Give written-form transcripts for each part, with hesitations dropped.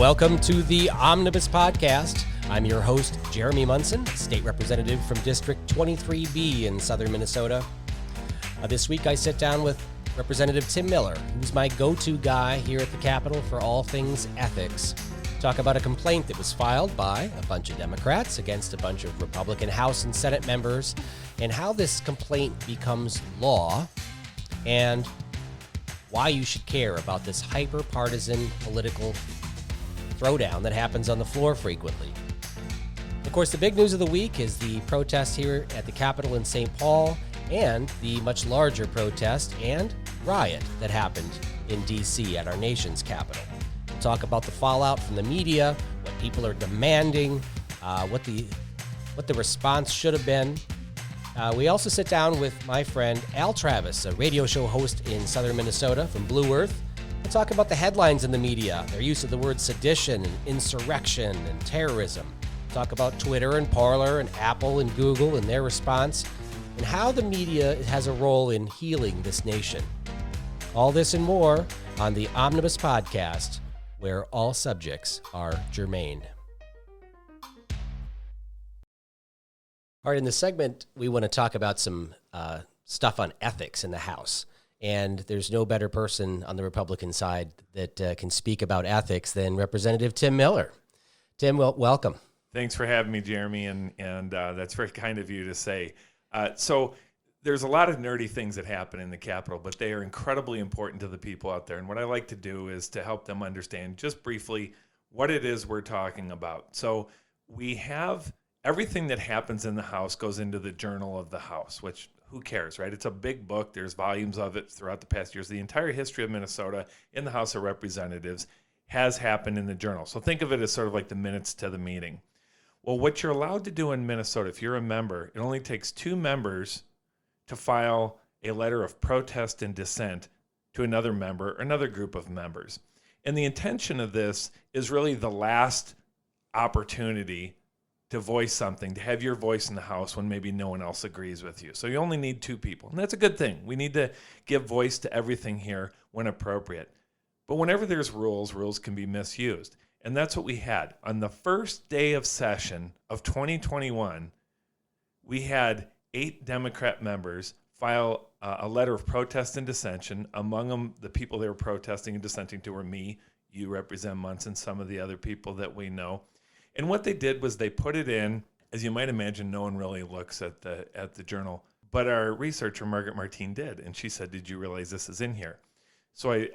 Welcome to the Omnibus Podcast. I'm your host, Jeremy Munson, State Representative from District 23B in southern Minnesota. This week I sit down with Representative Tim Miller, who's my go-to guy here at the Capitol for all things ethics. Talk about a complaint that was filed by a bunch of Democrats against a bunch of Republican House and Senate members, and how this complaint becomes law, and why you should care about this hyper-partisan political throwdown that happens on the floor frequently. Of course, the big news of the week is the protest here at the Capitol in St. Paul and the much larger protest and riot that happened in D.C. at our nation's capital. We'll talk about the fallout from the media, what people are demanding, what the response should have been. We also sit down with my friend Al Travis, a radio show host in southern Minnesota from Blue Earth. We'll talk about the headlines in the media, their use of the word sedition and insurrection and terrorism. We'll talk about Twitter and Parler and Apple and Google and their response, and how the media has a role in healing this nation. All this and more on the Omnibus Podcast, where all subjects are germane. All right, in this segment, we want to talk about some stuff on ethics in the House. And there's no better person on the Republican side that can speak about ethics than Representative Tim Miller. Tim, welcome. Thanks for having me, Jeremy, and that's very kind of you to say. So there's a lot of nerdy things that happen in the Capitol, but they are incredibly important to the people out there. And what I like to do is to help them understand just briefly what it is we're talking about. So we have everything that happens in the House goes into the Journal of the House, which who cares, right? It's a big book. There's volumes of it throughout the past years. The entire history of Minnesota in the House of Representatives has happened in the Journal. So think of it as sort of like the minutes to the meeting. Well, what you're allowed to do in Minnesota, if you're a member, it only takes 2 members to file a letter of protest and dissent to another member or another group of members. And the intention of this is really the last opportunity to voice something, to have your voice in the House when maybe no one else agrees with you. So you only need 2 people, and that's a good thing. We need to give voice to everything here when appropriate. But whenever there's rules can be misused. And that's what we had. On the first day of session of 2021, we had 8 Democrat members file a letter of protest and dissension. Among them, the people they were protesting and dissenting to were me, you represent Munson, some of the other people that we know. And what they did was they put it in, as you might imagine, no one really looks at the journal, but our researcher, Margaret Martine, did. And she said, did you realize this is in here? So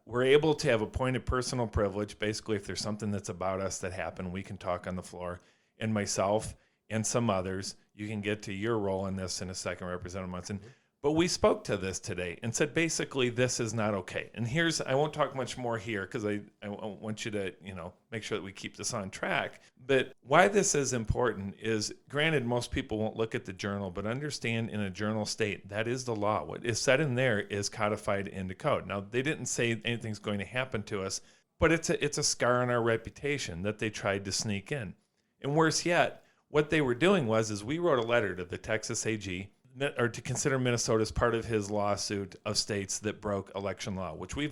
we're able to have appointed personal privilege. Basically, if there's something that's about us that happened, we can talk on the floor. And myself and some others, you can get to your role in this in a second, Representative Munson. But we spoke to this today and said, basically, this is not okay. And I won't talk much more here because I want you to, make sure that we keep this on track. But why this is important is, granted, most people won't look at the journal, but understand in a journal state, that is the law. What is said in there is codified into code. Now, they didn't say anything's going to happen to us, but it's a scar on our reputation that they tried to sneak in. And worse yet, what they were doing is we wrote a letter to the Texas AG, or to consider Minnesota as part of his lawsuit of states that broke election law, which we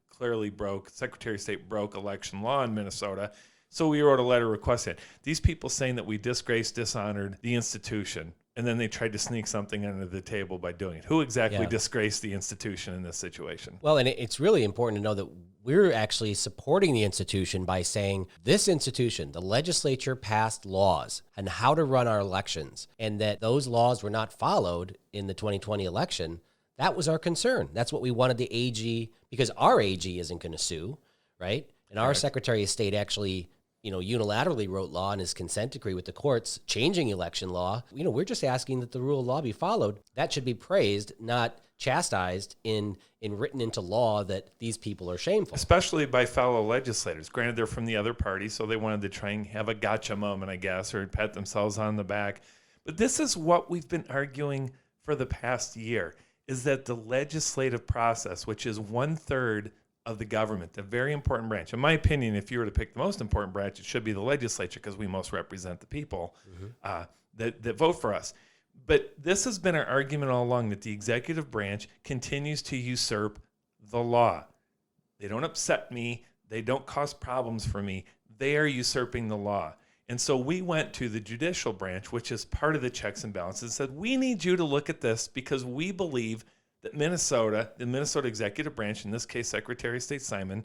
clearly broke. Secretary of State broke election law in Minnesota. So we wrote a letter requesting it. These people saying that we dishonored the institution, and then they tried to sneak something under the table by doing it. Who exactly disgraced the institution in this situation? Well, and it's really important to know that we're actually supporting the institution by saying this institution, the legislature, passed laws on how to run our elections, and that those laws were not followed in the 2020 election. That was our concern. That's what we wanted the AG, because our AG isn't going to sue, right? And our Secretary of State actually unilaterally wrote law in his consent decree with the courts changing election law. We're just asking that the rule of law be followed. That should be praised, not chastised in written into law that these people are shameful. Especially by fellow legislators. Granted, they're from the other party, so they wanted to try and have a gotcha moment, I guess, or pat themselves on the back. But this is what we've been arguing for the past year, is that the legislative process, which is 1/3 of the government, a very important branch. In my opinion, if you were to pick the most important branch, it should be the legislature, because we most represent the people that vote for us. But this has been our argument all along, that the executive branch continues to usurp the law. They don't upset me. They don't cause problems for me. They are usurping the law. And so we went to the judicial branch, which is part of the checks and balances, and said, we need you to look at this because we believe that Minnesota, the Minnesota executive branch, in this case, Secretary of State Simon,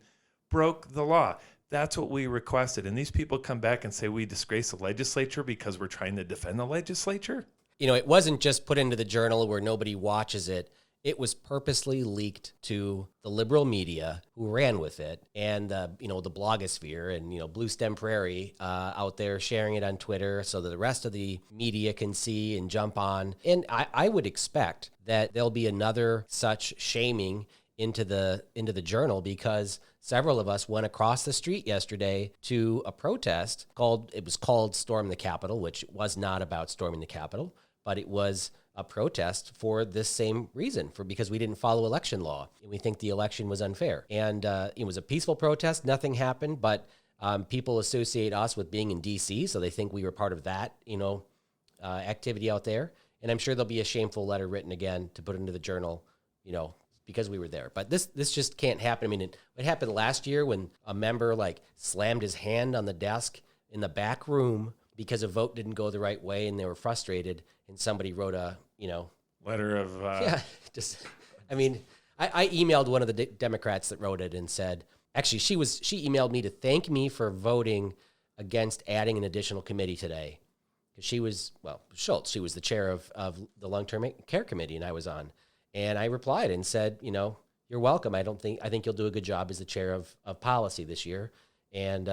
broke the law. That's what we requested. And these people come back and say we disgrace the legislature because we're trying to defend the legislature. It wasn't just put into the Journal where nobody watches it. It was purposely leaked to the liberal media who ran with it, and the blogosphere and Blue Stem Prairie out there sharing it on Twitter so that the rest of the media can see and jump on. And I would expect that there'll be another such shaming into the Journal, because several of us went across the street yesterday to a protest called Storm the Capitol, which was not about storming the Capitol, but it was a protest for this same reason, because we didn't follow election law and we think the election was unfair. And it was a peaceful protest. Nothing happened, but people associate us with being in D.C., so they think we were part of that, activity out there. And I'm sure there'll be a shameful letter written again to put into the Journal, because we were there. But this just can't happen. I mean, it happened last year when a member slammed his hand on the desk in the back room because a vote didn't go the right way and they were frustrated, and somebody wrote a, letter of... I emailed one of the Democrats that wrote it and said, actually, she emailed me to thank me for voting against adding an additional committee today. Because she was the chair of the long-term care committee, and I was on. And I replied and said, you're welcome. I think you'll do a good job as the chair of policy this year. And,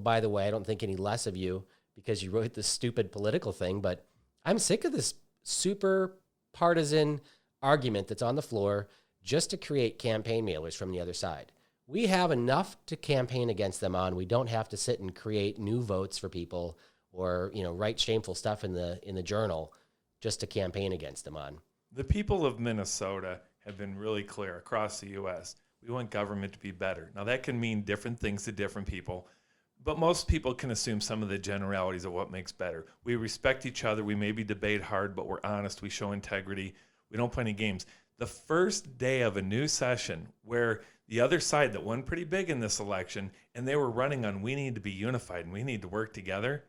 by the way, I don't think any less of you because you wrote this stupid political thing, but I'm sick of this super partisan argument that's on the floor just to create campaign mailers from the other side. We have enough to campaign against them on. We don't have to sit and create new votes for people or, write shameful stuff in the Journal just to campaign against them on. The people of Minnesota have been really clear across the U.S. We want government to be better. Now, that can mean different things to different people, but most people can assume some of the generalities of what makes better. We respect each other. We maybe debate hard, but we're honest. We show integrity. We don't play any games. The first day of a new session where the other side that won pretty big in this election, and they were running on we need to be unified and we need to work together,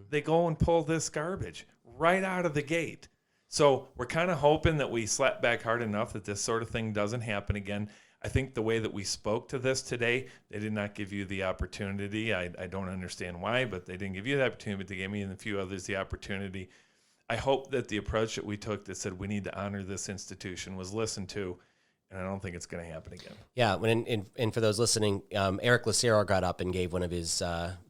they go and pull this garbage right out of the gate. So we're kind of hoping that we slap back hard enough that this sort of thing doesn't happen again. I think the way that we spoke to this today, they did not give you the opportunity. I don't understand why, but they didn't give you the opportunity, but they gave me and a few others the opportunity. I hope that the approach that we took that said we need to honor this institution was listened to, and I don't think it's going to happen again. Yeah, and for those listening, Eric Lucero got up and gave one of his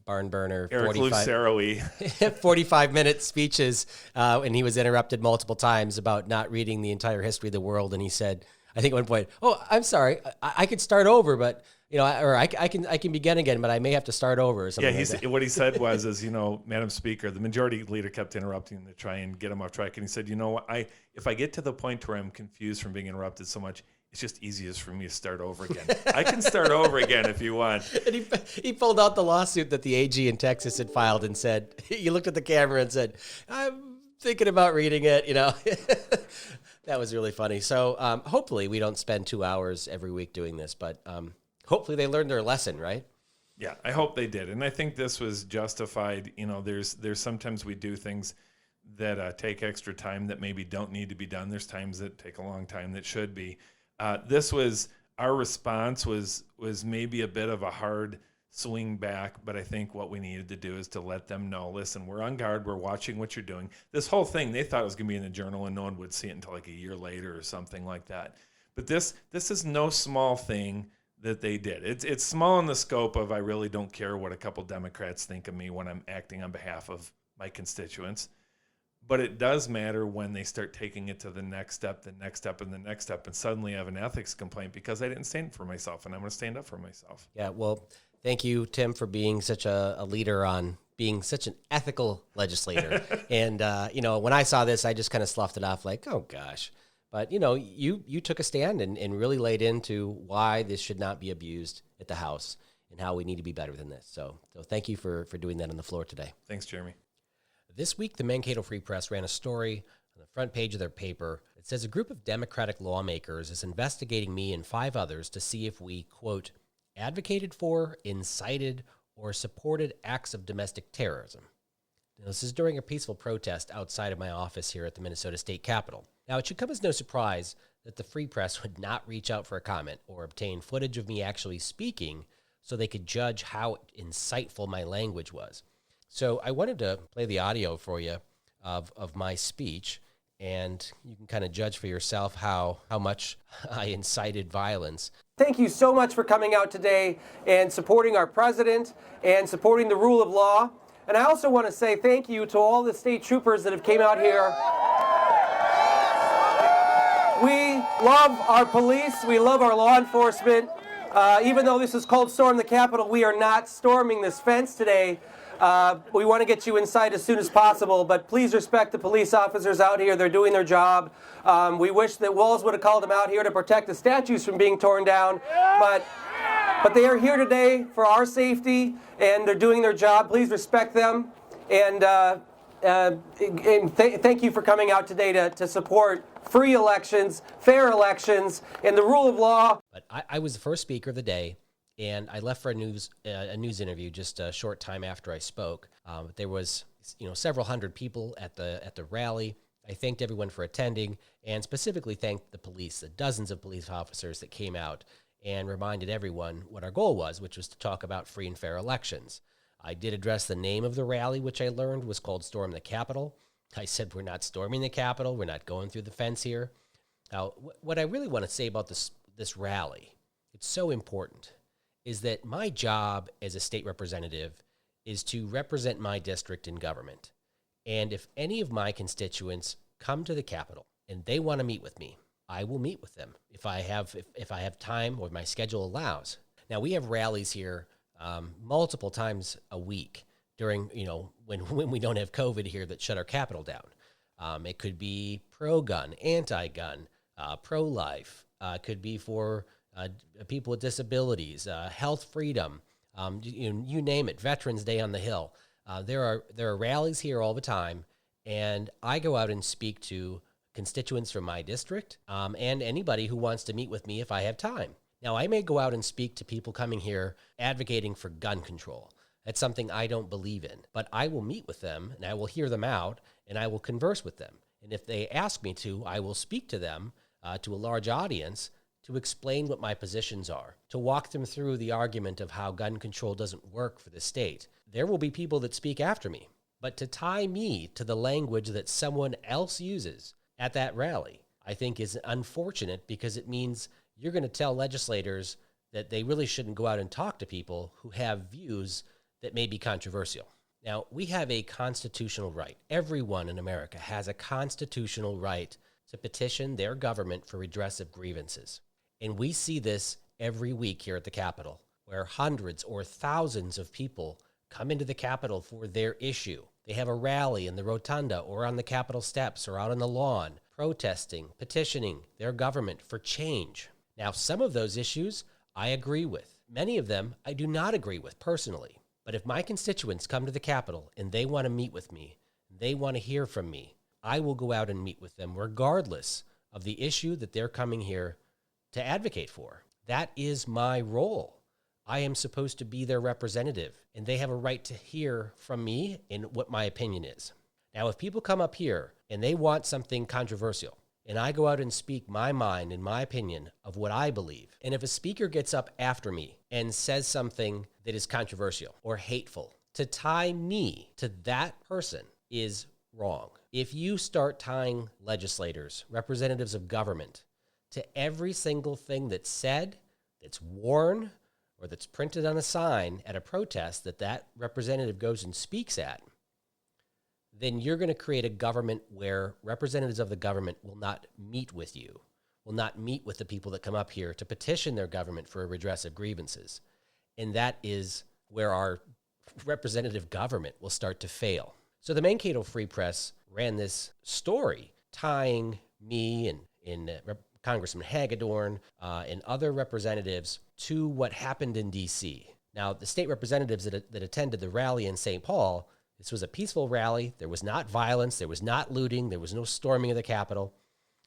barn burner 45-minute speeches, and he was interrupted multiple times about not reading the entire history of the world, and he said, I think at one point, I'm sorry, I could start over, but I can begin again, but I may have to start over or something. Yeah, what he said was, Madam Speaker, the majority leader kept interrupting to try and get him off track, and he said, if I get to the point where I'm confused from being interrupted so much, it's just easiest for me to start over again. I can start over again if you want. And he pulled out the lawsuit that the AG in Texas had filed and said, he looked at the camera and said, I'm thinking about reading it, That was really funny. So hopefully we don't spend 2 hours every week doing this, but hopefully they learned their lesson, right? Yeah, I hope they did. And I think this was justified. There's sometimes we do things that take extra time that maybe don't need to be done. There's times that take a long time that should be. This was, our response was maybe a bit of a hard swing back, but I think what we needed to do is to let them know, listen, we're on guard, we're watching what you're doing. This whole thing, they thought it was going to be in the Journal and no one would see it until a year later or something like that. But this is no small thing that they did. It's small in the scope of I really don't care what a couple Democrats think of me when I'm acting on behalf of my constituents. But it does matter when they start taking it to the next step, the next step, and the next step, and suddenly I have an ethics complaint because I didn't stand for myself, and I'm going to stand up for myself. Yeah, well, thank you, Tim, for being such a leader on being such an ethical legislator. And, when I saw this, I just kind of sloughed it off like, oh, gosh. But, you took a stand and really laid into why this should not be abused at the House and how we need to be better than this. So thank you for doing that on the floor today. Thanks, Jeremy. This week, the Mankato Free Press ran a story on the front page of their paper. It says a group of Democratic lawmakers is investigating me and 5 others to see if we, quote, advocated for, incited, or supported acts of domestic terrorism. Now, this is during a peaceful protest outside of my office here at the Minnesota State Capitol. Now, it should come as no surprise that the Free Press would not reach out for a comment or obtain footage of me actually speaking so they could judge how insightful my language was. So I wanted to play the audio for you of my speech, and you can kind of judge for yourself how much I incited violence. Thank you so much for coming out today and supporting our president and supporting the rule of law. And I also want to say thank you to all the state troopers that have came out here. We love our police. We love our law enforcement. Even though this is called Storm the Capitol, we are not storming this fence today. We want to get you inside as soon as possible, but please respect the police officers out here. They're doing their job. We wish that Walls would have called them out here to protect the statues from being torn down, but they are here today for our safety, and they're doing their job. Please respect them, and thank you for coming out today to support free elections, fair elections, and the rule of law. But I was the first speaker of the day, and I left for a news interview just a short time after I spoke. There was several hundred people at the rally. I thanked everyone for attending, and specifically thanked the police, the dozens of police officers that came out, and reminded everyone what our goal was, which was to talk about free and fair elections. I did address the name of the rally, which I learned was called Storm the Capitol. I said, we're not storming the Capitol. We're not going through the fence here. Now, what I really want to say about this rally, it's so important, is that my job as a state representative is to represent my district in government. And if any of my constituents come to the Capitol and they want to meet with me, I will meet with them if I have time or my schedule allows. Now, we have rallies here multiple times a week during, when we don't have COVID here that shut our Capitol down. It could be pro-gun, anti-gun, pro-life. Could be for people with disabilities, health freedom, you name it, Veterans Day on the Hill. There are rallies here all the time, and I go out and speak to constituents from my district and anybody who wants to meet with me if I have time. Now, I may go out and speak to people coming here advocating for gun control. That's something I don't believe in, but I will meet with them, and I will hear them out, and I will converse with them. And if they ask me to, I will speak to them, to a large audience, to explain what my positions are, to walk them through the argument of how gun control doesn't work for the state. There will be people that speak after me, but to tie me to the language that someone else uses at that rally, I think is unfortunate, because it means you're going to tell legislators that they really shouldn't go out and talk to people who have views that may be controversial. Now, we have a constitutional right. Everyone in America has a constitutional right to petition their government for redress of grievances. And we see this every week here at the Capitol, where hundreds or thousands of people come into the Capitol for their issue. They have a rally in the rotunda or on the Capitol steps or out on the lawn, protesting, petitioning their government for change. Now, some of those issues I agree with. Many of them I do not agree with personally. But if my constituents come to the Capitol and they want to meet with me, they want to hear from me, I will go out and meet with them regardless of the issue that they're coming here to advocate for. That is my role. I am supposed to be their representative, and they have a right to hear from me and what my opinion is. Now, if people come up here and they want something controversial, and I go out and speak my mind and my opinion of what I believe, and if a speaker gets up after me and says something that is controversial or hateful, to tie me to that person is wrong. If you start tying legislators, representatives of government, to every single thing that's said, that's worn, or that's printed on a sign at a protest that representative goes and speaks at, then you're going to create a government where representatives of the government will not meet with you, will not meet with the people that come up here to petition their government for a redress of grievances. And that is where our representative government will start to fail. So the Mankato Free Press ran this story tying me and Congressman Hagedorn and other representatives to what happened in D.C. Now, the state representatives that attended the rally in St. Paul, this was a peaceful rally. There was not violence. There was not looting. There was no storming of the Capitol.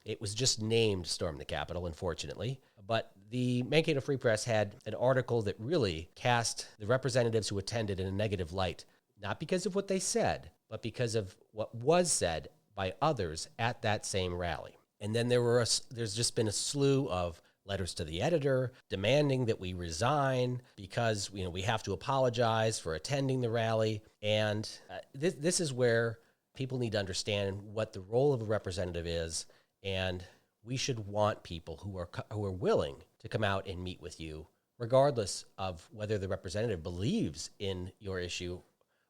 It was just named Storm the Capitol, unfortunately. But the Mankato Free Press had an article that really cast the representatives who attended in a negative light, not because of what they said, but because of what was said by others at that same rally. And then there's just been a slew of letters to the editor demanding that we resign because we have to apologize for attending the rally. And this is where people need to understand what the role of a representative is, and we should want people who are willing to come out and meet with you, regardless of whether the representative believes in your issue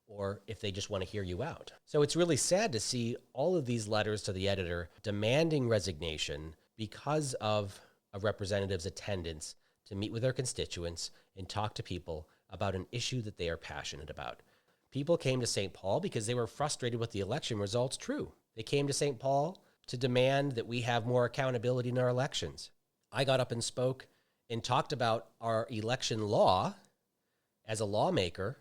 or if they just want to hear you out. So it's really sad to see all of these letters to the editor demanding resignation because of a representative's attendance to meet with their constituents and talk to people about an issue that they are passionate about. People came to St. Paul because they were frustrated with the election results. True. They came to St. Paul to demand that we have more accountability in our elections. I got up and spoke and talked about our election law as a lawmaker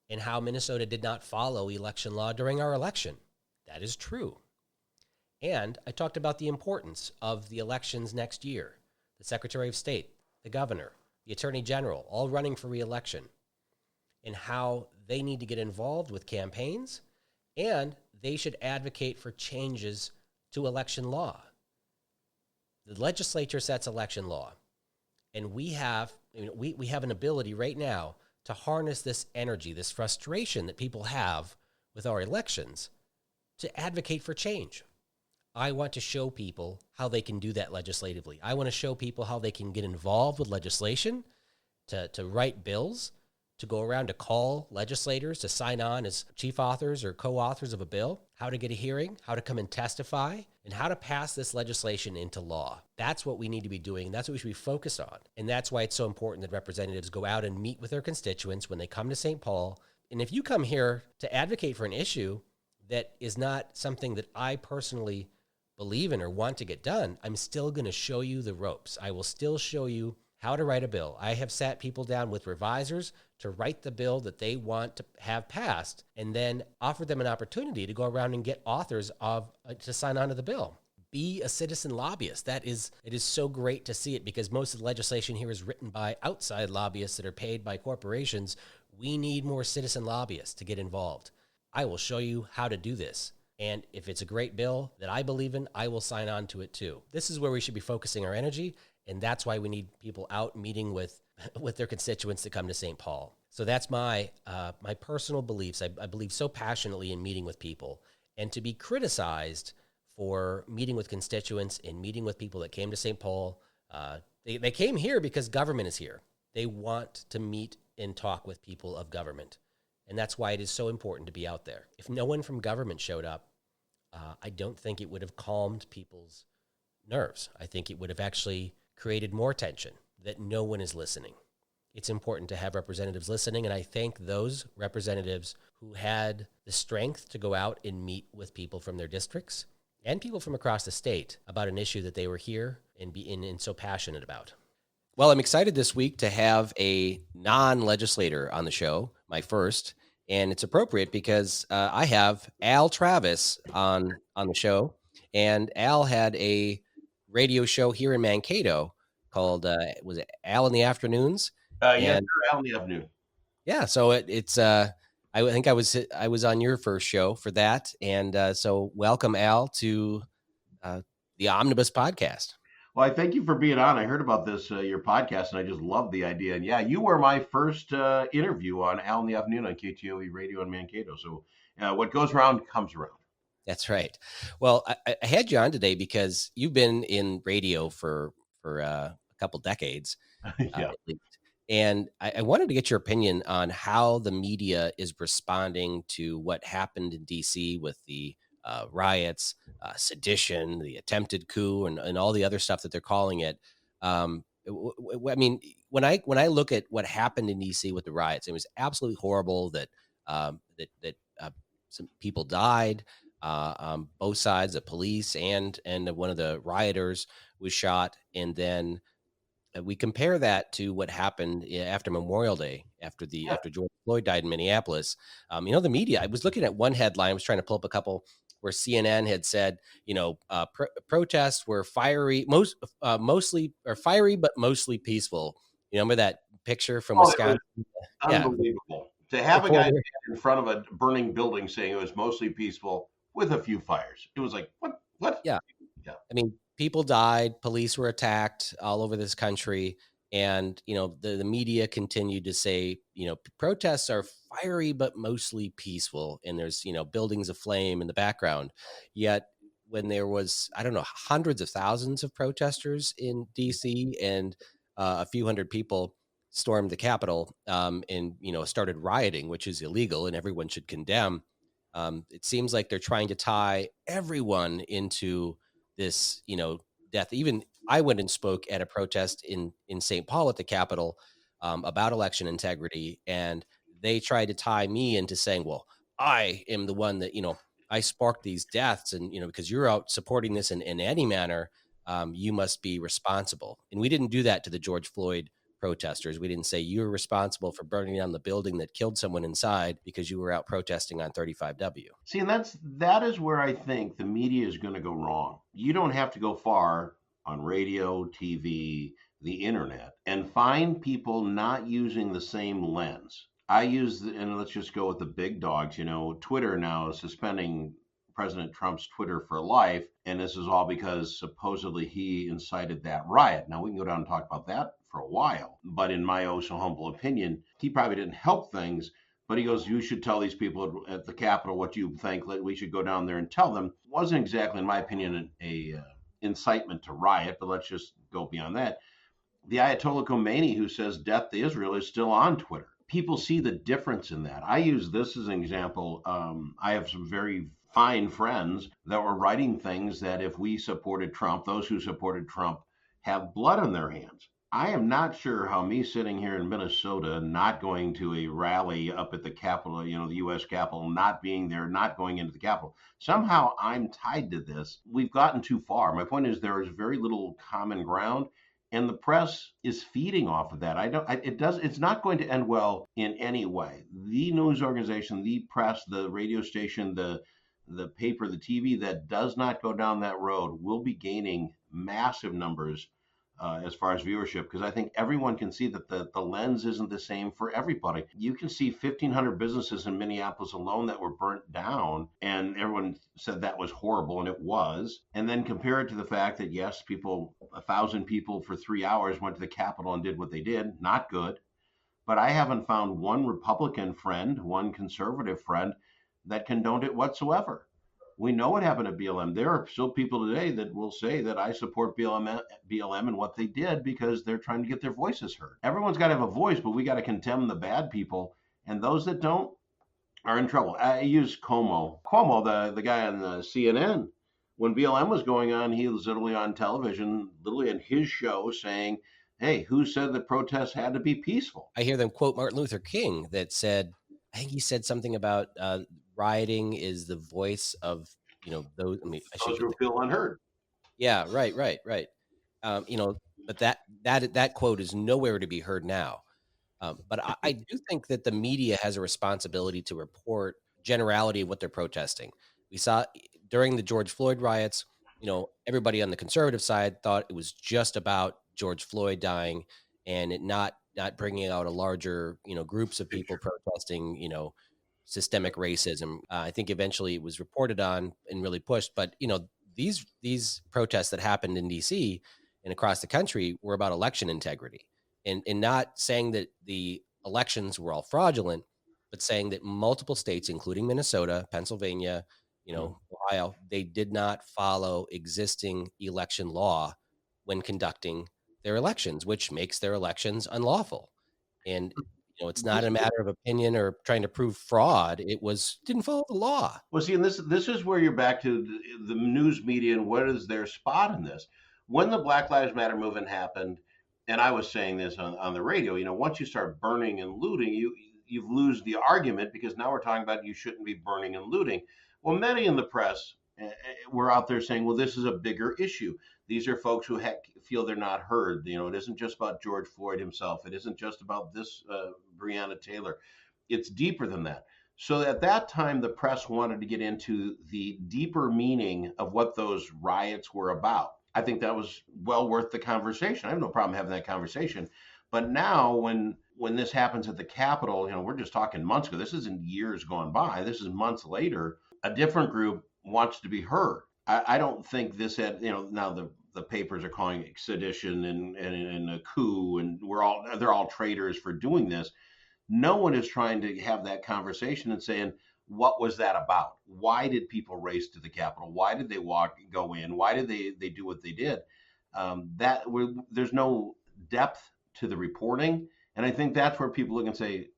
and how Minnesota did not follow election law during our election. That is true. And I talked about the importance of the elections next year. The Secretary of State, the Governor, the Attorney General, all running for re-election, and how they need to get involved with campaigns, and they should advocate for changes to election law. The legislature sets election law, and we have an ability right now to harness this energy, this frustration that people have with our elections, to advocate for change. I want to show people how they can do that legislatively. I want to show people how they can get involved with legislation, to write bills, to go around to call legislators to sign on as chief authors or co-authors of a bill, how to get a hearing, how to come and testify, and how to pass this legislation into law. That's what we need to be doing. That's what we should be focused on. And that's why it's so important that representatives go out and meet with their constituents when they come to St. Paul. And if you come here to advocate for an issue that is not something that I personally believe in or want to get done, I'm still going to show you the ropes. I will still show you how to write a bill. I have sat people down with revisers to write the bill that they want to have passed, and then offer them an opportunity to go around and get authors to sign on to the bill. Be a citizen lobbyist. It is so great to see it, because most of the legislation here is written by outside lobbyists that are paid by corporations. We need more citizen lobbyists to get involved. I will show you how to do this. And if it's a great bill that I believe in, I will sign on to it too. This is where we should be focusing our energy, and that's why we need people out meeting with their constituents that come to St. Paul. So that's my personal beliefs. I believe so passionately in meeting with people, and to be criticized for meeting with constituents and meeting with people that came to St. Paul. They came here because government is here. They want to meet and talk with people of government. And that's why it is so important to be out there. If no one from government showed up, I don't think it would have calmed people's nerves. I think it would have actually created more tension, that no one is listening. It's important to have representatives listening, and I thank those representatives who had the strength to go out and meet with people from their districts and people from across the state about an issue that they were here and so passionate about. Well, I'm excited this week to have a non-legislator on the show, my first, and it's appropriate because I have Al Travis on the show, and Al had a radio show here in Mankato called, was it Al in the Afternoons? Yes, Al in the Afternoon. Yeah, so it's I think I was on your first show for that, and so welcome, Al, to the Omnibus Podcast. Well, I thank you for being on. I heard about this, your podcast, and I just love the idea. And yeah, you were my first interview on Al in the Afternoon on KTOE Radio in Mankato. So what goes around comes around. That's right. Well, I had you on today because you've been in radio for a couple decades, Yeah. at least. And I wanted to get your opinion on how the media is responding to what happened in D.C. with the riots, sedition, the attempted coup, and all the other stuff that they're calling it. I mean, when I look at what happened in D.C. with the riots, it was absolutely horrible that some people died. Both sides, the police and one of the rioters was shot, and then we compare that to what happened after Memorial Day, after George Floyd died in Minneapolis. The media. I was looking at one headline. I was trying to pull up a couple where CNN had said, protests were fiery, but mostly peaceful. You remember that picture from Oh, it was Wisconsin? Yeah, unbelievable. To have a guy reporter. stand in front of a burning building saying it was mostly peaceful with a few fires. It was like, what? What? Yeah. Yeah. I mean, people died, police were attacked all over this country. And, the media continued to say, protests are fiery, but mostly peaceful. And there's, buildings aflame in the background. Yet when there was, I don't know, hundreds of thousands of protesters in DC and a few hundred people stormed the Capitol and, started rioting, which is illegal and everyone should condemn. It seems like they're trying to tie everyone into this, death. Even I went and spoke at a protest in St. Paul at the Capitol about election integrity, and they tried to tie me into saying, "Well, I am the one that I sparked these deaths, and because you're out supporting this in any manner, you must be responsible." And we didn't do that to the George Floyd protesters. We didn't say you're responsible for burning down the building that killed someone inside because you were out protesting on 35W. See, and that is where I think the media is going to go wrong. You don't have to go far on radio, TV, the internet, and find people not using the same lens. And let's just go with the big dogs. Twitter now is suspending President Trump's Twitter for life, and this is all because supposedly he incited that riot. Now we can go down and talk about that for a while, but in my oh so humble opinion, he probably didn't help things. But he goes, you should tell these people at the Capitol what you think. We should go down there and tell them. It wasn't exactly, in my opinion, a incitement to riot, but let's just go beyond that. The Ayatollah Khomeini, who says death to Israel, is still on Twitter. People see the difference in that. I use this as an example. I have some very fine friends that were writing things that if we supported Trump, those who supported Trump have blood on their hands. I am not sure how me sitting here in Minnesota, not going to a rally up at the Capitol, the U.S. Capitol, not being there, not going into the Capitol, somehow I'm tied to this. We've gotten too far. My point is there is very little common ground, and the press is feeding off of that. It's not going to end well in any way. The news organization, the press, the radio station, the paper, the TV that does not go down that road will be gaining massive numbers as far as viewership, because I think everyone can see that the lens isn't the same for everybody. You can see 1,500 businesses in Minneapolis alone that were burnt down, and everyone said that was horrible, and it was. And then compare it to the fact that, yes, 1,000 people for 3 hours went to the Capitol and did what they did. Not good. But I haven't found one Republican friend, one conservative friend that condoned it whatsoever. We know what happened at BLM. There are still people today that will say that I support BLM and what they did because they're trying to get their voices heard. Everyone's got to have a voice, but we got to condemn the bad people, and those that don't are in trouble. I use Cuomo, the guy on the CNN. When BLM was going on, he was literally on television, literally in his show saying, hey, who said the protests had to be peaceful? I hear them quote Martin Luther King that said, I think he said something about rioting is the voice of, those. I mean, those who feel unheard. Yeah, right. But that quote is nowhere to be heard now. But I do think that the media has a responsibility to report generality of what they're protesting. We saw during the George Floyd riots, everybody on the conservative side thought it was just about George Floyd dying and it not bringing out a larger, groups of people protesting, systemic racism. I think eventually it was reported on and really pushed. But, these protests that happened in DC and across the country were about election integrity and not saying that the elections were all fraudulent, but saying that multiple states, including Minnesota, Pennsylvania, Ohio, they did not follow existing election law when conducting their elections, which makes their elections unlawful. And it's not a matter of opinion or trying to prove fraud. It didn't follow the law. Well, see, and this is where you're back to the news media and what is their spot in this. When the Black Lives Matter movement happened, and I was saying this on the radio, once you start burning and looting, you lose the argument because now we're talking about you shouldn't be burning and looting. Well, many in the press were out there saying, well, this is a bigger issue. These are folks who feel they're not heard. It isn't just about George Floyd himself. It isn't just about this Breonna Taylor. It's deeper than that. So at that time, the press wanted to get into the deeper meaning of what those riots were about. I think that was well worth the conversation. I have no problem having that conversation. But now, when this happens at the Capitol, we're just talking months ago. This isn't years gone by. This is months later. A different group wants to be heard. I don't think this had, now the papers are calling it sedition and a coup, and they're all traitors for doing this. No one is trying to have that conversation and saying, what was that about? Why did people race to the Capitol? Why did they go in? Why did they do what they did? There's no depth to the reporting. And I think that's where people look and say,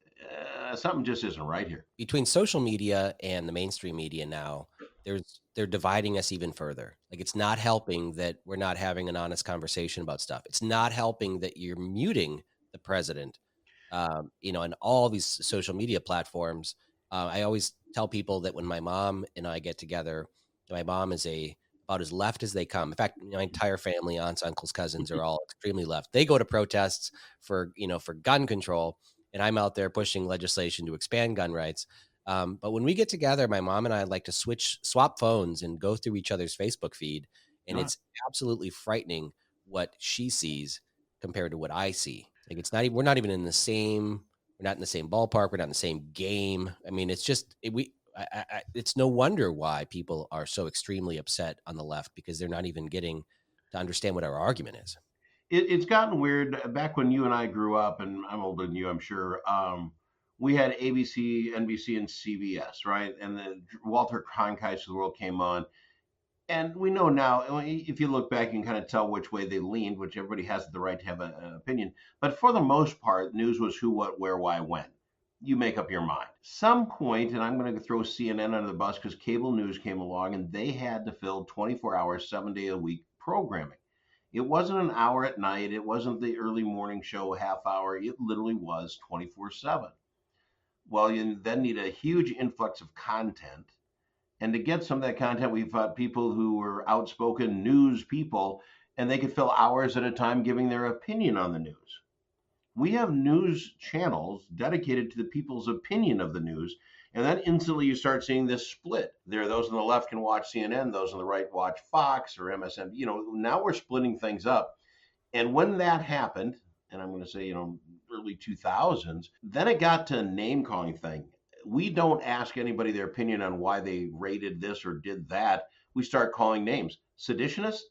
something just isn't right here. Between social media and the mainstream media now, they're dividing us even further. Like, it's not helping that we're not having an honest conversation about stuff. It's not helping that you're muting the president, and all these social media platforms. I always tell people that when my mom and I get together, my mom is about as left as they come. In fact, my entire family, aunts, uncles, cousins, are all extremely left. They go to protests for gun control, and I'm out there pushing legislation to expand gun rights. But when we get together, my mom and I like to swap phones and go through each other's Facebook feed, and it's absolutely frightening what she sees compared to what I see. Like, it's not even, we're not even in the same, we're not in the same ballpark. We're not in the same game. I mean, it's just, it's no wonder why people are so extremely upset on the left, because they're not even getting to understand what our argument is. It's gotten weird. Back when you and I grew up, and I'm older than you, I'm sure. We had ABC, NBC, and CBS, right? And then Walter Cronkite's of the world came on. And we know now, if you look back, you can kind of tell which way they leaned, which everybody has the right to have an opinion. But for the most part, news was who, what, where, why, when. You make up your mind. Some point, and I'm going to throw CNN under the bus because cable news came along and they had to fill 24 hours, 7 day a week programming. It wasn't an hour at night. It wasn't the early morning show, half hour. It literally was 24/7. Well, you then need a huge influx of content. And to get some of that content, we've got people who were outspoken news people, and they could fill hours at a time giving their opinion on the news. We have news channels dedicated to the people's opinion of the news. And then instantly you start seeing this split. There are those on the left can watch CNN, those on the right watch Fox or MSNBC. Now we're splitting things up. And when that happened, and I'm going to say, early 2000s, then it got to a name calling thing. We don't ask anybody their opinion on why they rated this or did that. We start calling names. Seditionists?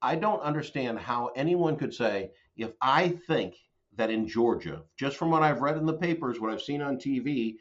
I don't understand how anyone could say, if I think that in Georgia, just from what I've read in the papers, what I've seen on TV,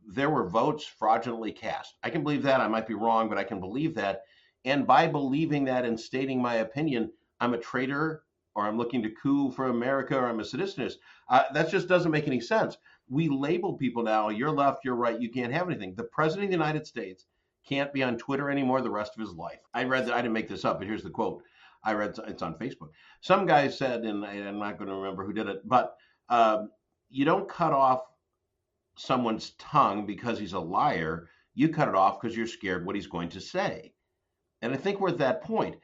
there were votes fraudulently cast. I can believe that. I might be wrong, but I can believe that. And by believing that and stating my opinion, I'm a traitor, or I'm looking to coup for America, or I'm a seditionist. That just doesn't make any sense. We label people now, you're left, you're right, you can't have anything. The president of the United States can't be on Twitter anymore the rest of his life. I read that, I didn't make this up, but here's the quote. I read, it's on Facebook. Some guy said, and I'm not going to remember who did it, but you don't cut off someone's tongue because he's a liar. You cut it off because you're scared what he's going to say. And I think we're at that point.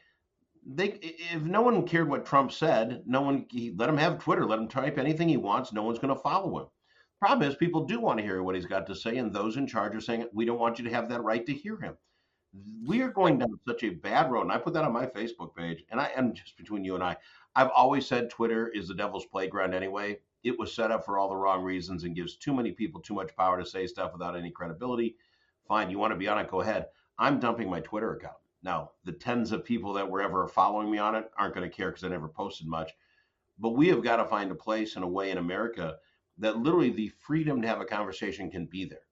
If no one cared what Trump said, let him have Twitter, let him type anything he wants. No one's going to follow him. Problem is, people do want to hear what he's got to say, and those in charge are saying, we don't want you to have that right to hear him. We are going down such a bad road, and I put that on my Facebook page, and I am just between you and I've always said Twitter is the devil's playground anyway. It was set up for all the wrong reasons and gives too many people too much power to say stuff without any credibility. Fine, you want to be on it, go ahead. I'm dumping my Twitter account. Now, the tens of people that were ever following me on it aren't going to care because I never posted much. But we have got to find a place and a way in America that literally the freedom to have a conversation can be there.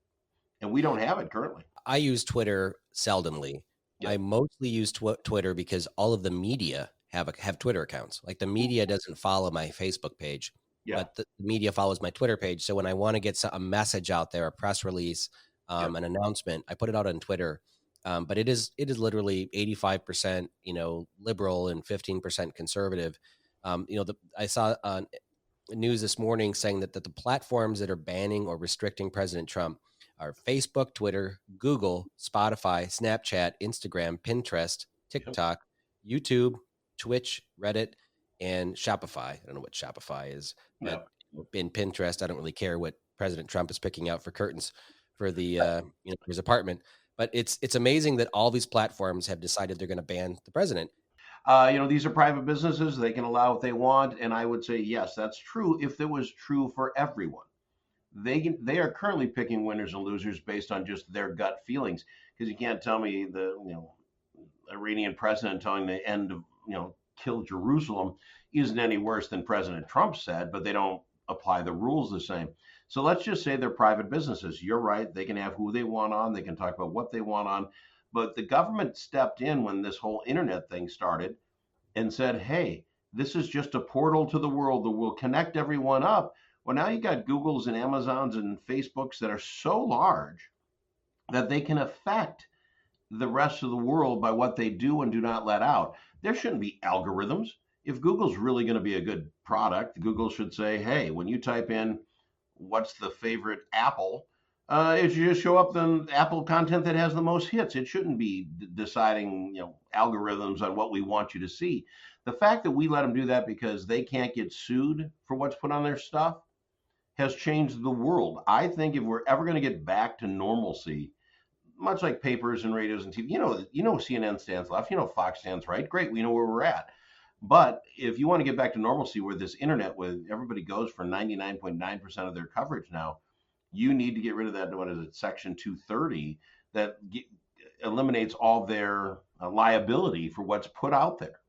And we don't have it currently. I use Twitter seldomly. Yeah. I mostly use Twitter because all of the media have Twitter accounts. Like, the media doesn't follow my Facebook page, but the media follows my Twitter page. So when I want to get a message out there, a press release, an announcement, I put it out on Twitter. But it is literally 85%, liberal and 15% conservative. I saw news this morning saying that the platforms that are banning or restricting President Trump are Facebook, Twitter, Google, Spotify, Snapchat, Instagram, Pinterest, TikTok, YouTube, Twitch, Reddit, and Shopify. I don't know what Shopify is, but in Pinterest, I don't really care what President Trump is picking out for curtains for the his apartment. But it's amazing that all these platforms have decided they're going to ban the president. These are private businesses. They can allow what they want. And I would say, yes, that's true if it was true for everyone. They are currently picking winners and losers based on just their gut feelings. Because you can't tell me the Iranian president telling the end of kill Jerusalem isn't any worse than President Trump said, but they don't apply the rules the same. So let's just say they're private businesses. You're right. They can have who they want on. They can talk about what they want on. But the government stepped in when this whole internet thing started and said, hey, this is just a portal to the world that will connect everyone up. Well, now you got Googles and Amazons and Facebooks that are so large that they can affect the rest of the world by what they do and do not let out. There shouldn't be algorithms. If Google's really going to be a good product, Google should say, hey, when you type in what's the favorite Apple, it should just show up the Apple content that has the most hits. It shouldn't be deciding, algorithms on what we want you to see. The fact that we let them do that because they can't get sued for what's put on their stuff has changed the world. I think if we're ever going to get back to normalcy, much like papers and radios and TV, CNN stands left, Fox stands right. Great, we know where we're at. But if you want to get back to normalcy where this internet, where everybody goes for 99.9% of their coverage now, you need to get rid of that, what is it, Section 230, that eliminates all their liability for what's put out there.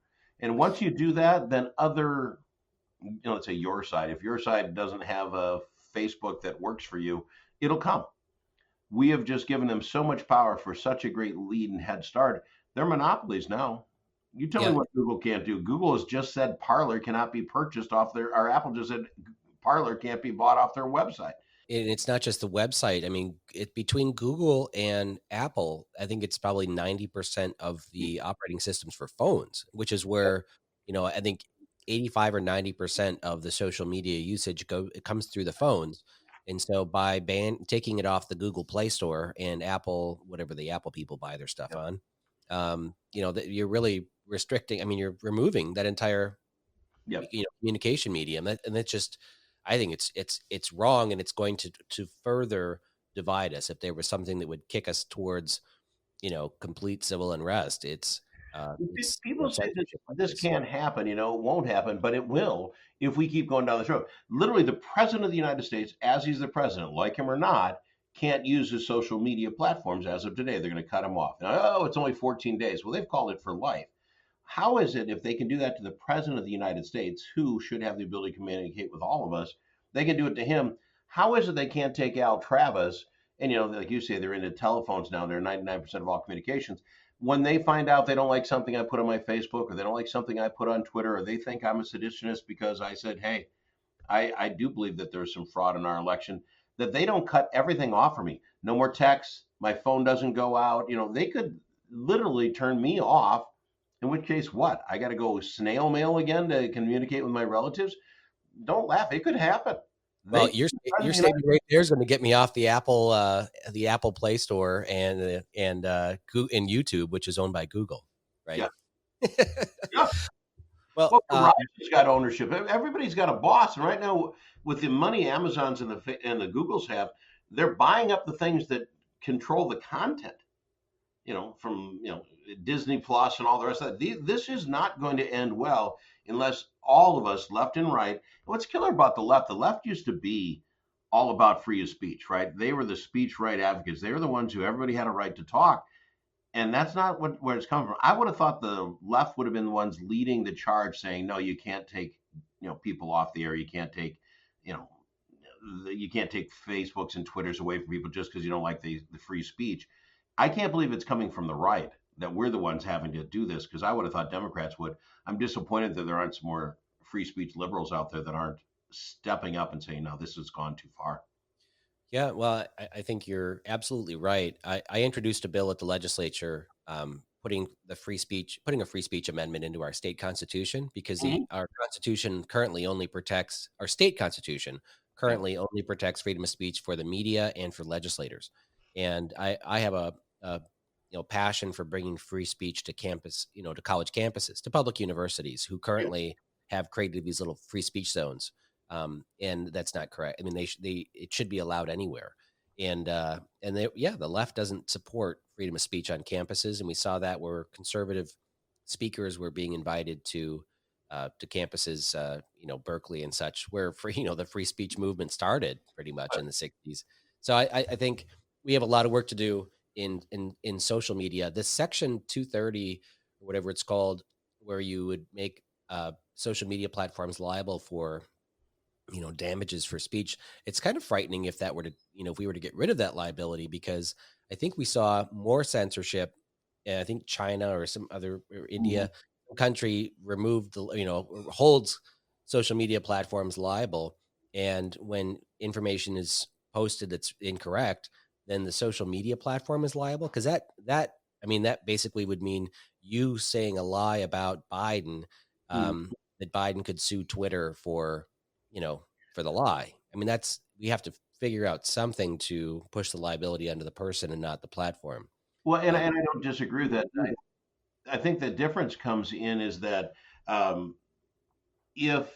And once you do that, then other, let's say your side, if your side doesn't have a Facebook that works for you, it'll come. We have just given them so much power for such a great lead and head start. They're monopolies now. You tell me what Google can't do. Google has just said Parler cannot be purchased off or Apple just said Parler can't be bought off their website. And it's not just the website. I mean, between Google and Apple, I think it's probably 90% of the operating systems for phones, which is where, I think 85 or 90% of the social media usage it comes through the phones. And so by taking it off the Google Play Store and Apple, whatever the Apple people buy their stuff on, that you're really restricting. I mean, you're removing that entire, communication medium, and that's just, I think it's wrong, and it's going to further divide us. If there was something that would kick us towards, complete civil unrest, people say this can't happen, it won't happen, but it will if we keep going down this road. Literally, the president of the United States, as he's the president, like him or not, can't use his social media platforms as of today. They're going to cut him off. Now, it's only 14 days. Well, they've called it for life. How is it if they can do that to the president of the United States, who should have the ability to communicate with all of us, they can do it to him? How is it they can't take Al Travis, and like you say, they're into telephones now, they're 99% of all communications. When they find out they don't like something I put on my Facebook, or they don't like something I put on Twitter, or they think I'm a seditionist because I said, hey, I do believe that there's some fraud in our election, that they don't cut everything off for me. No more texts, my phone doesn't go out. They could literally turn me off, in which case, what? I got to go snail mail again to communicate with my relatives? Don't laugh. It could happen. Well, your statement right there is going to get me off the Apple Play Store and YouTube, which is owned by Google, right? Yeah. Yeah. Well, Verizon's got ownership. Everybody's got a boss, and right now, with the money Amazon's and the Googles have, they're buying up the things that control the content. From Disney Plus and all the rest of that. This is not going to end well unless all of us, left and right. What's killer about the left used to be all about free speech, right? They were the speech right advocates. They were the ones who everybody had a right to talk. And that's not where it's coming from. I would have thought the left would have been the ones leading the charge, saying, no, you can't take, people off the air. You can't take, you can't take Facebooks and Twitters away from people just because you don't like the free speech. I can't believe it's coming from the right, that we're the ones having to do this, because I would have thought Democrats would. I'm disappointed that there aren't some more free speech liberals out there that aren't stepping up and saying, no, this has gone too far. Yeah, well, I think you're absolutely right. I introduced a bill at the legislature putting a free speech amendment into our state constitution, because our constitution currently only protects, our state constitution currently only protects freedom of speech for the media and for legislators. And I have a passion for bringing free speech to campus, to college campuses, to public universities who currently have created these little free speech zones. and that's not correct. I mean, it should be allowed anywhere, the left doesn't support freedom of speech on campuses, and we saw that where conservative speakers were being invited to campuses, Berkeley and such, where the free speech movement started pretty much in the '60s. So I think we have a lot of work to do in social media. This Section 230 or whatever it's called, where you would make social media platforms liable for damages for speech. It's kind of frightening if that were to if we were to get rid of that liability, because I think we saw more censorship. And I think China or some other or India country removed holds social media platforms liable, and when information is posted that's incorrect, then the social media platform is liable, because that basically would mean you saying a lie about Biden, that Biden could sue Twitter for the lie. I mean, we have to figure out something to push the liability onto the person and not the platform. Well, and I don't disagree with that. I think the difference comes in is that if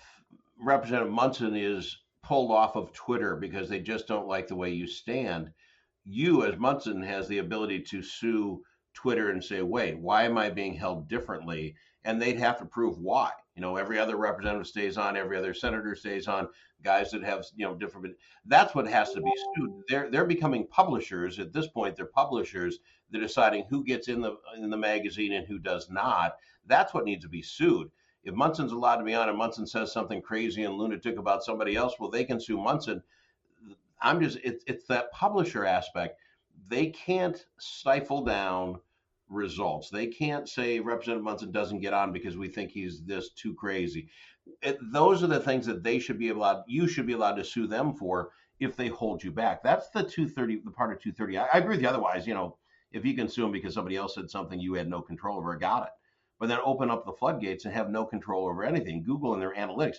Representative Munson is pulled off of Twitter because they just don't like the way you stand, you as Munson has the ability to sue Twitter and say, wait, why am I being held differently? And they'd have to prove why. Every other representative stays on, every other senator stays on, guys that have, different. That's what has to be sued. They're becoming publishers at this point. They're publishers. They're deciding who gets in the magazine and who does not. That's what needs to be sued. If Munson's allowed to be on and Munson says something crazy and lunatic about somebody else, well, they can sue Munson. It's that publisher aspect. They can't stifle down results. They can't say Representative Munson doesn't get on because we think he's this too crazy. Those are the things that you should be allowed to sue them for if they hold you back. That's the 230, the part of 230. I agree with you. Otherwise, if you can sue them because somebody else said something you had no control over, got it. But then open up the floodgates and have no control over anything. Google and their analytics.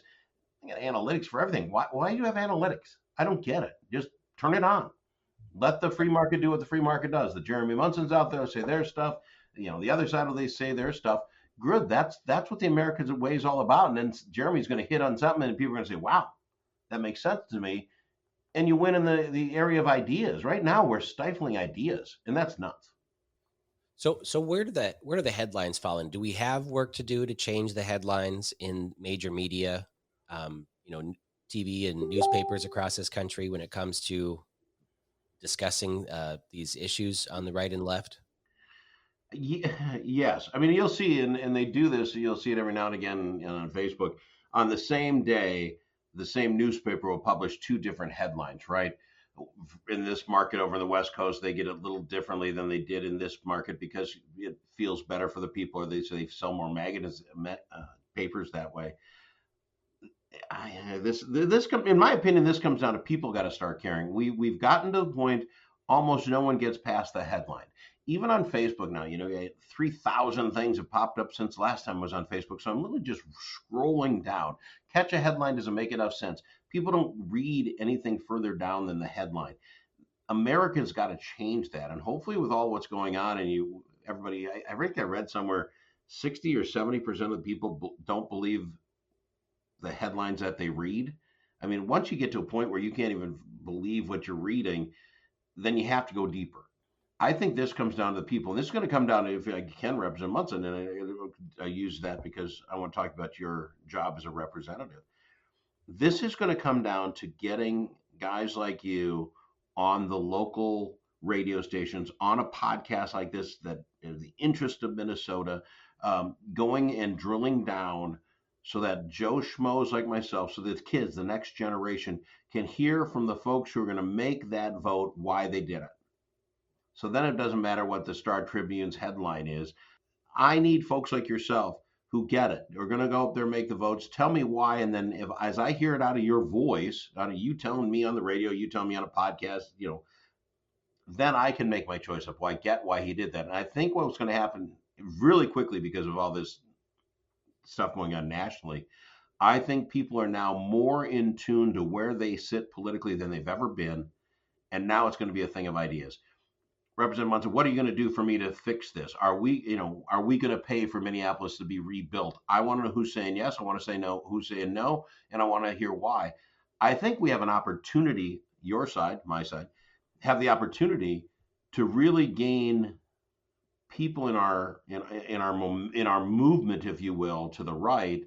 They got analytics for everything. Why do you have analytics? I don't get it. Just turn it on. Let the free market do what the free market does. The Jeremy Munsons out there say their stuff. The other side they say their stuff. Good. That's what the American way is all about. And then Jeremy's going to hit on something, and people are going to say, "Wow, that makes sense to me." And you win in the area of ideas. Right now, we're stifling ideas, and that's nuts. So where do the headlines fall in? Do we have work to do to change the headlines in major media, TV and newspapers across this country when it comes to discussing these issues on the right and left? Yes. I mean, you'll see, and they do this, you'll see it every now and again on Facebook. On the same day, the same newspaper will publish two different headlines, right? In this market over in the West Coast, they get it a little differently than they did in this market because it feels better for the people, or they sell more papers that way. In my opinion, this comes down to people got to start caring. We've gotten to the point almost no one gets past the headline. Even on Facebook now, 3,000 things have popped up since last time I was on Facebook. So I'm literally just scrolling down. Catch a headline doesn't make enough sense. People don't read anything further down than the headline. America's got to change that. And hopefully with all what's going on and everybody, I think I read somewhere 60 or 70% of the people don't believe the headlines that they read. I mean, once you get to a point where you can't even believe what you're reading, then you have to go deeper. I think this comes down to the people. And this is going to come down to, if I can represent Munson, and I use that because I want to talk about your job as a representative. This is going to come down to getting guys like you on the local radio stations, on a podcast like this, that is the interest of Minnesota, going and drilling down so that Joe Schmoes like myself, so that kids, the next generation, can hear from the folks who are going to make that vote why they did it. So then it doesn't matter what the Star Tribune's headline is. I need folks like yourself who get it. We're going to go up there, make the votes, tell me why. And then as I hear it out of your voice, out of you telling me on the radio, you telling me on a podcast, then I can make my choice of why he did that. And I think what's going to happen really quickly because of all this stuff going on nationally, I think people are now more in tune to where they sit politically than they've ever been. And now it's going to be a thing of ideas. Representative Munson, what are you going to do for me to fix this? Are we going to pay for Minneapolis to be rebuilt? I want to know who's saying yes. I want to say no, who's saying no, and I want to hear why. I think we have an opportunity, your side, my side, have the opportunity to really gain people in our movement, if you will, to the right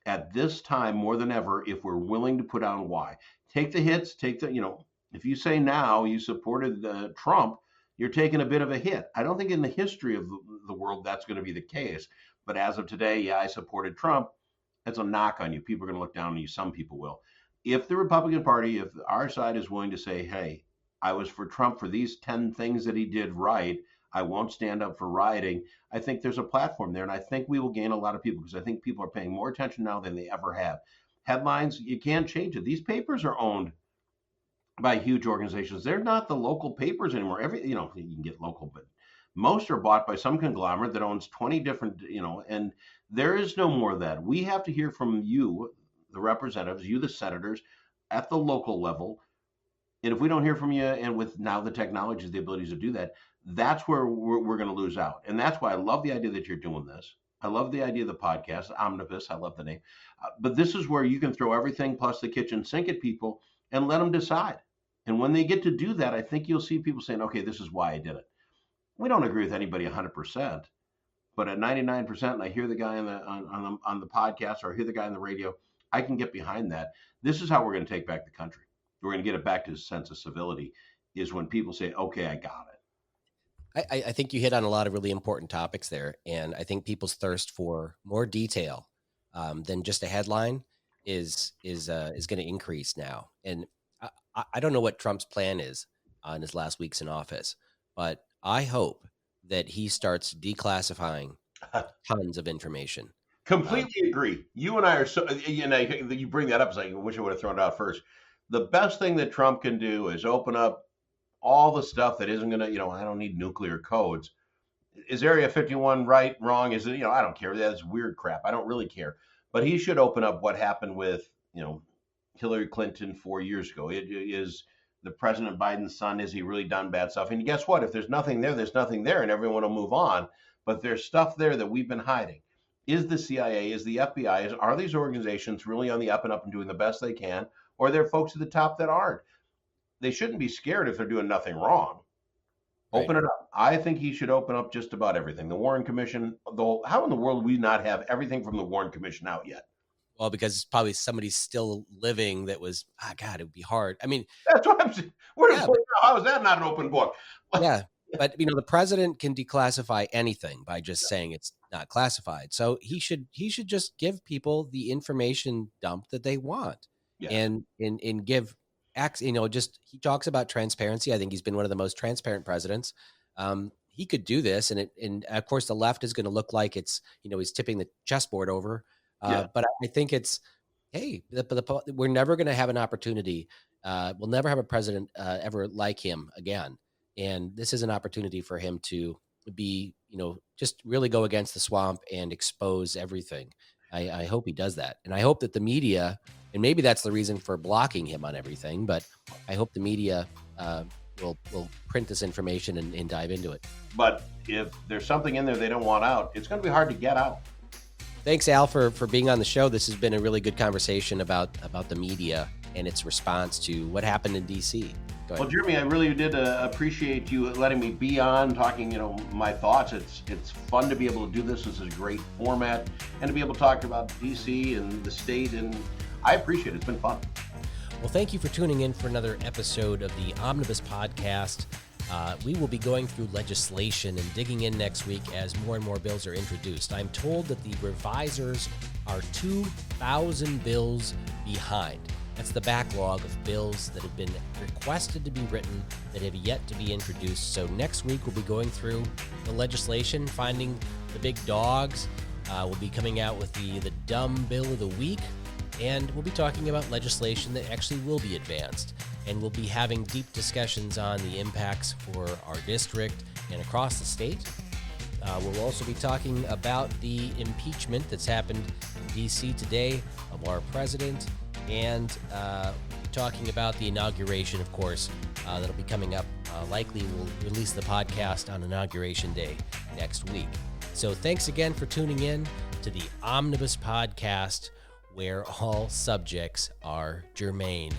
at this time more than ever, if we're willing to put on why. Take the hits, if you say now you supported Trump, you're taking a bit of a hit. I don't think in the history of the world that's going to be the case. But as of today, yeah, I supported Trump. That's a knock on you. People are going to look down on you. Some people will. If the Republican Party, if our side is willing to say, hey, I was for Trump for these 10 things that he did right, I won't stand up for rioting, I think there's a platform there. And I think we will gain a lot of people because I think people are paying more attention now than they ever have. Headlines, you can't change it. These papers are owned by huge organizations. They're not the local papers anymore. You can get local, but most are bought by some conglomerate that owns 20 different, and there is no more of that. We have to hear from you, the representatives, you, the senators, at the local level. And if we don't hear from you, and with now the technologies, the abilities to do that, that's where we're going to lose out. And that's why I love the idea that you're doing this. I love the idea of the podcast, Omnibus. I love the name. But this is where you can throw everything plus the kitchen sink at people and let them decide. And when they get to do that, I think you'll see people saying, okay, this is why I did it. We don't agree with anybody 100%, but at 99%, and I hear the guy on the podcast, or I hear the guy on the radio, I can get behind that. This is how we're going to take back the country. We're going to get it back to a sense of civility, is when people say, okay, I got it. I think you hit on a lot of really important topics there. And I think people's thirst for more detail than just a headline is going to increase now. And I don't know what Trump's plan is in his last weeks in office, but I hope that he starts declassifying tons of information. Completely agree. You and I are so, you bring that up, as I wish I would have thrown it out first. The best thing that Trump can do is open up all the stuff that isn't going to, I don't need nuclear codes. Is Area 51 right, wrong? Is it, I don't care. That's weird crap. I don't really care. But he should open up what happened with, Hillary Clinton 4 years ago. It is the President Biden's son. Is he really done bad stuff? And guess what? If there's nothing there, there's nothing there, and everyone will move on. But there's stuff there that we've been hiding. Is the CIA, is the FBI, are these organizations really on the up and up and doing the best they can? Or are there folks at the top that aren't? They shouldn't be scared if they're doing nothing wrong. Right. Open it up. I think he should open up just about everything. The Warren Commission, how in the world do we not have everything from the Warren Commission out yet? Well, because probably somebody's still living that was, God, it would be hard. I mean, that's what I'm saying. How is that not an open book? Yeah. But, the president can declassify anything by just saying it's not classified. So he should just give people the information dump that they want. Yeah. And give acts, he talks about transparency. I think he's been one of the most transparent presidents. He could do this. And of course, the left is going to look like it's, he's tipping the chessboard over. But I think it's, hey, we're never going to have an opportunity. We'll never have a president ever like him again. And this is an opportunity for him to be, just really go against the swamp and expose everything. I hope he does that. And I hope that the media, and maybe that's the reason for blocking him on everything, but I hope the media will print this information and dive into it. But if there's something in there they don't want out, it's going to be hard to get out. Thanks, Al, for being on the show. This has been a really good conversation about the media and its response to what happened in D.C. Well, Jeremy, I really did appreciate you letting me be on, talking, my thoughts. It's fun to be able to do this. This is a great format, and to be able to talk about D.C. and the state, and I appreciate it. It's been fun. Well, thank you for tuning in for another episode of the Omnibus Podcast. We will be going through legislation and digging in next week as more and more bills are introduced. I'm told that the revisers are 2,000 bills behind. That's the backlog of bills that have been requested to be written that have yet to be introduced. So next week we'll be going through the legislation, finding the big dogs. We'll be coming out with the dumb bill of the week, and we'll be talking about legislation that actually will be advanced. And we'll be having deep discussions on the impacts for our district and across the state. We'll also be talking about the impeachment that's happened in D.C. today of our president, and talking about the inauguration, of course, that'll be coming up. Likely we'll release the podcast on Inauguration Day next week. So thanks again for tuning in to the Omnibus Podcast, where all subjects are germane.